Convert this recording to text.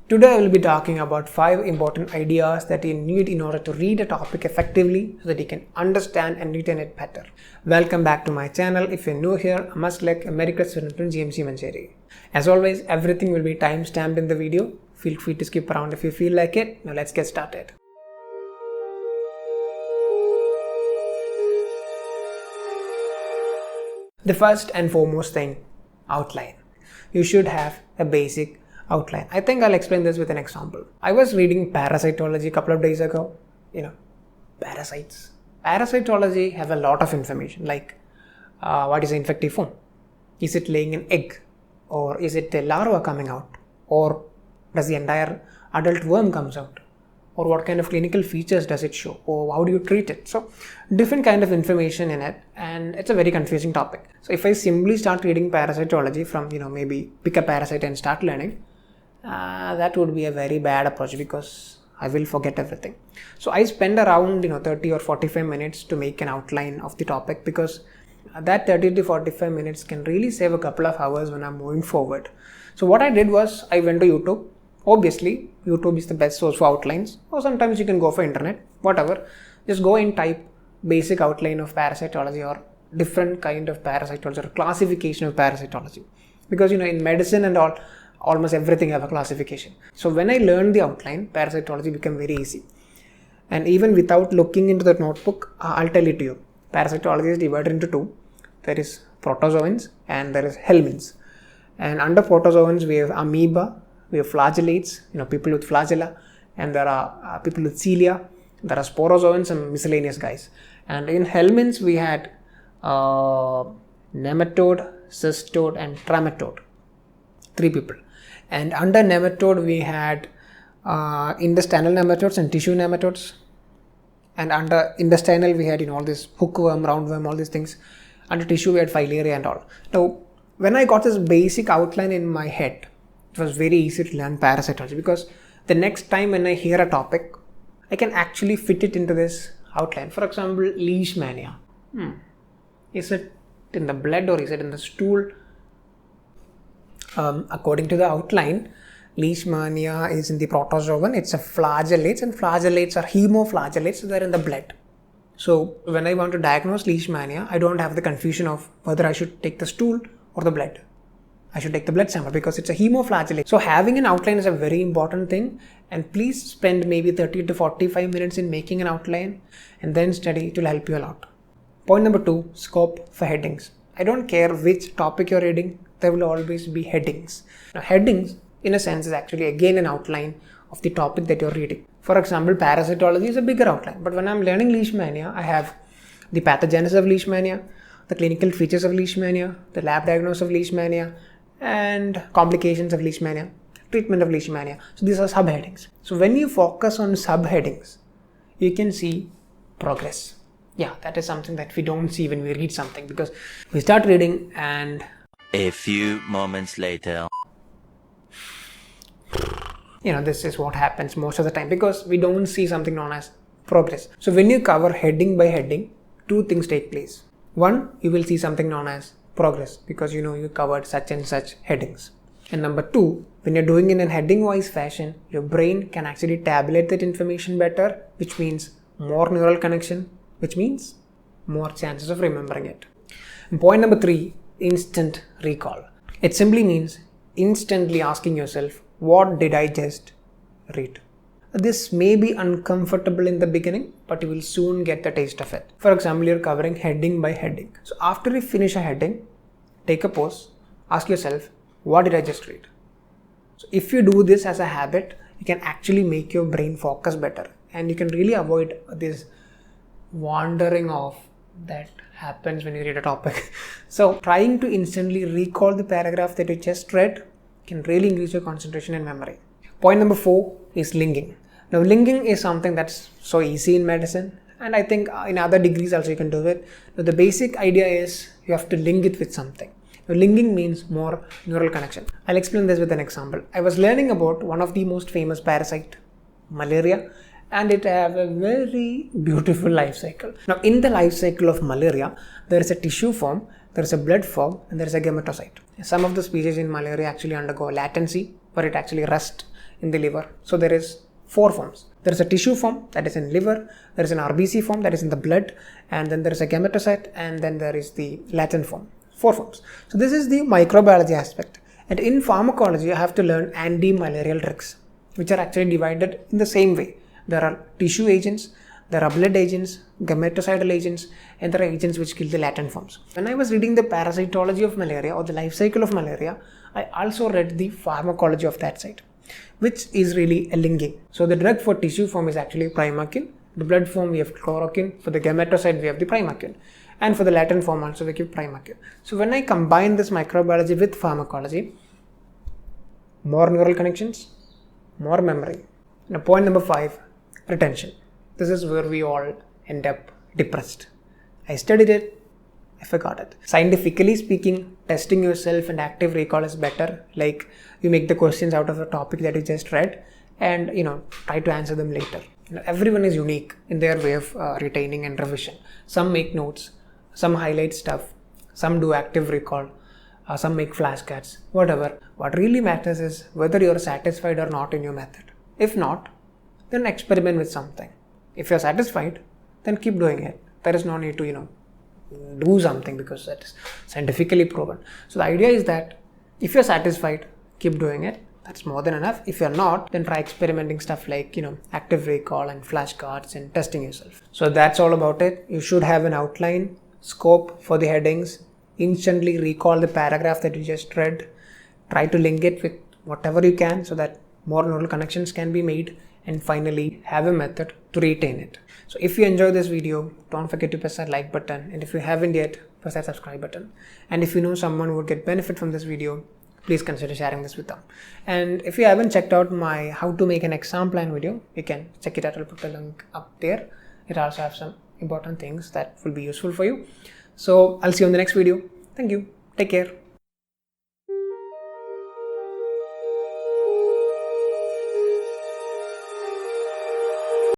Today I will be talking about 5 important ideas that you need in order to read a topic effectively so that you can understand and retain it better. Welcome back to my channel. If you're new here, I must like American student in GMC Mancheri. As always, everything will be time stamped in the video. Feel free to skip around if you feel like it. Now let's get started. The first and foremost thing, outline. You should have a basic outline. I think I'll explain this with an example. I was reading parasitology a couple of days ago. Parasites. Parasitology have a lot of information like what is the infective form? Is it laying an egg? Or is it a larva coming out? Or does the entire adult worm comes out? Or what kind of clinical features does it show? Or how do you treat it? So different kind of information in it, and it's a very confusing topic. So if I simply start reading parasitology from maybe pick a parasite and start learning, that would be a very bad approach because I will forget everything. So I spend around 30 or 45 minutes to make an outline of the topic, because that 30 to 45 minutes can really save a couple of hours when I'm moving forward. So what I did was I went to YouTube. Obviously, YouTube is the best source for outlines, or sometimes you can go for internet, whatever. Just go and type basic outline of parasitology or different kind of parasitology or classification of parasitology. Because in medicine and all, almost everything have a classification. So when I learned the outline, parasitology became very easy. And even without looking into the notebook, I'll tell it to you. Parasitology is divided into two. There is protozoans and there is helminths. And under protozoans, we have amoeba, we have flagellates, people with flagella, and there are people with cilia, there are sporozoans and miscellaneous guys. And in helminths, we had nematode, cystode, and trematode. 3 people. And under nematode, we had intestinal nematodes and tissue nematodes. And under intestinal, we had all this hookworm, roundworm, all these things. Under tissue, we had filaria and all. Now, when I got this basic outline in my head, it was very easy to learn parasitology, because the next time when I hear a topic, I can actually fit it into this outline. For example, leishmania. Is it in the blood or is it in the stool? According to the outline, leishmania is in the protozoan. It's a flagellates, and flagellates are hemoflagellates, so they're in the blood. So when I want to diagnose leishmania, I don't have the confusion of whether I should take the stool or the blood. I should take the blood sample because it's a hemoflagellate. So having an outline is a very important thing, and please spend maybe 30 to 45 minutes in making an outline and then study. It will help you a lot. Point number 2, scope for headings. I don't care which topic you're reading, there will always be headings. Now headings in a sense is actually again an outline of the topic that you're reading. For example, parasitology is a bigger outline, but when I'm learning leishmania, I have the pathogenesis of leishmania, the clinical features of leishmania, the lab diagnosis of leishmania, and complications of leishmania, treatment of leishmania. So these are subheadings. So when you focus on subheadings, you can see progress. Yeah, that is something that we don't see when we read something, because we start reading and a few moments later, this is what happens most of the time, because we don't see something known as progress. So when you cover heading by heading, 2 things take place. 1, you will see something known as progress, because you covered such and such headings. And number 2, when you're doing in a heading wise fashion, your brain can actually tabulate that information better, which means more neural connection, which means more chances of remembering it. And point number 3, instant recall. It simply means instantly asking yourself, what did I just read? This may be uncomfortable in the beginning, but you will soon get the taste of it. For example, you're covering heading by heading. So after you finish a heading, take a pause, ask yourself, what did I just read? So if you do this as a habit, you can actually make your brain focus better, and you can really avoid this wandering off that happens when you read a topic. So trying to instantly recall the paragraph that you just read can really increase your concentration and memory. Point number 4 is linking. Now linking is something that's so easy in medicine, and I think in other degrees also you can do it. Now the basic idea is you have to link it with something. Now linking means more neural connection. I'll explain this with an example. I was learning about one of the most famous parasite, malaria, and it have a very beautiful life cycle. Now in the life cycle of malaria, there is a tissue form, there is a blood form, and there is a gametocyte. Some of the species in malaria actually undergo latency, where it actually rests in the liver. So there is 4 forms. There is a tissue form that is in liver, there is an RBC form that is in the blood, and then there is a gametocyte, and then there is the latent form. 4 forms. So this is the microbiology aspect. And in pharmacology, you have to learn anti-malarial drugs, which are actually divided in the same way. There are tissue agents, there are blood agents, gametocidal agents, and there are agents which kill the latent forms. When I was reading the parasitology of malaria or the life cycle of malaria, I also read the pharmacology of that side, which is really a linking. So the drug for tissue form is actually Primaquine. The blood form we have chloroquine. For the gametocide we have the Primaquine. And for the latent form also we give Primaquine. So when I combine this microbiology with pharmacology, more neural connections, more memory. Now point number 5, retention. This is where we all end up depressed. I studied it, I forgot it. Scientifically speaking, testing yourself and active recall is better. Like you make the questions out of the topic that you just read and try to answer them later. Everyone is unique in their way of retaining and revision. Some make notes, some highlight stuff, some do active recall, some make flashcards, whatever. What really matters is whether you are satisfied or not in your method. If not, then experiment with something. If you're satisfied, then keep doing it. There is no need to, do something because that is scientifically proven. So the idea is that if you're satisfied, keep doing it. That's more than enough. If you're not, then try experimenting stuff like, active recall and flashcards and testing yourself. So that's all about it. You should have an outline, scope for the headings, instantly recall the paragraph that you just read, try to link it with whatever you can so that more neural connections can be made, and finally have a method to retain it. So if you enjoyed this video, don't forget to press that like button, and if you haven't yet, press that subscribe button. And if you know someone who would get benefit from this video, please consider sharing this with them. And if you haven't checked out my how to make an exam plan video, you can check it out. I'll put the link up there. It also has some important things that will be useful for you. So I'll see you in the next video. Thank you. Take care.